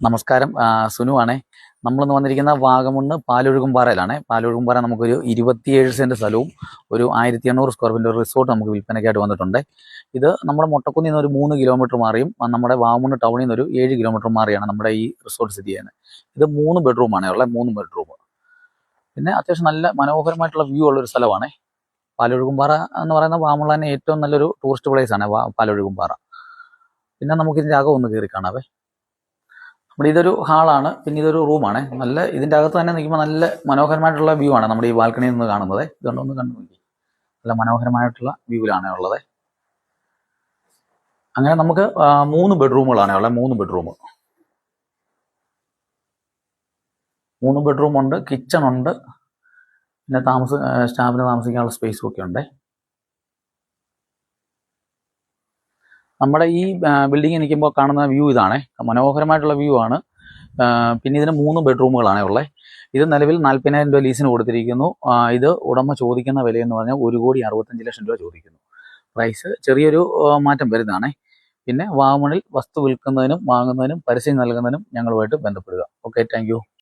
നമസ്കാരം, സുനു ആണേ. നമ്മളിന്ന് വന്നിരിക്കുന്ന വാഗമണ്ണ് പാലൊഴുകുംപാറയിലാണ്. പാലൊഴുകുംപാറ നമുക്കൊരു 27 സെന്റ് സ്ഥലവും ഒരു 1800 സ്ക്വയർ ഫീറ്റ് റിസോർട്ട് നമുക്ക് വിൽപ്പനയ്ക്കായിട്ട് വന്നിട്ടുണ്ട്. ഇത് നമ്മുടെ മൊട്ടക്കുന്നിൽ നിന്ന് ഒരു 3 കിലോമീറ്റർ മാറിയും നമ്മുടെ വാഗമണ്ണ് ടൗണിൽ നിന്ന് ഒരു 7 കിലോമീറ്റർ മാറിയാണ് നമ്മുടെ ഈ റിസോർട്ട് സ്ഥിതി ചെയ്യുന്നത്. ഇത് 3 ബെഡ്റൂമാണ് ഉള്ളത്, 3 ബെഡ്റൂം. പിന്നെ അത്യാവശ്യം നല്ല മനോഹരമായിട്ടുള്ള വ്യൂ ഉള്ളൊരു സ്ഥലമാണ്. പാലൊഴുകുംപാറ എന്ന് പറയുന്ന വാഗമണ്ണിൽ തന്നെ ഏറ്റവും നല്ലൊരു ടൂറിസ്റ്റ് പ്ലേസ് ആണ് പാലൊഴുകുംപാറ. പിന്നെ നമുക്ക് ഇതിൻ്റെ അകം ഒന്ന് കയറി കാണാവേ. നമ്മുടെ ഇതൊരു ഹാളാണ്, പിന്നെ ഇതൊരു റൂമാണ്. നല്ല ഇതിൻ്റെ അകത്ത് തന്നെ നിൽക്കുമ്പോൾ നല്ല മനോഹരമായിട്ടുള്ള വ്യൂ ആണ് നമ്മുടെ ഈ ബാൽക്കണിയിൽ നിന്ന് കാണുന്നത്. ഇതുകൊണ്ടൊന്ന് കണ്ടു നോക്കി, നല്ല മനോഹരമായിട്ടുള്ള വ്യൂവിലാണ് ഉള്ളത്. അങ്ങനെ നമുക്ക് 3 ബെഡ്റൂമുകളാണ് ഉള്ളത്. 3 ബെഡ്റൂം ഉണ്ട്, കിച്ചൺ ഉണ്ട്, പിന്നെ സ്റ്റാഫിന് താമസിക്കാനുള്ള സ്പേസും ഒക്കെ ഉണ്ട്. നമ്മുടെ ഈ ബിൽഡിങ്ങിൽ നിൽക്കുമ്പോൾ കാണുന്ന വ്യൂ ഇതാണ്, മനോഹരമായിട്ടുള്ള വ്യൂ ആണ്. പിന്നെ ഇതിന് 3 ബെഡ്റൂമുകളാണ് ഉള്ളത്. ഇത് നിലവിൽ 40,000 രൂപ ലീസിന് കൊടുത്തിരിക്കുന്നു. ഇത് ഉടമ ചോദിക്കുന്ന വിലയെന്ന് പറഞ്ഞാൽ 1,65,00,000 രൂപ ചോദിക്കുന്നു. പ്രൈസ് ചെറിയൊരു മാറ്റം വരുന്നതാണ്. പിന്നെ വാഗമണ്ണിൽ വസ്തു വിൽക്കുന്നതിനും വാങ്ങുന്നതിനും പരസ്യം നൽകുന്നതിനും ഞങ്ങളുമായിട്ട് ബന്ധപ്പെടുക. Okay, thank you.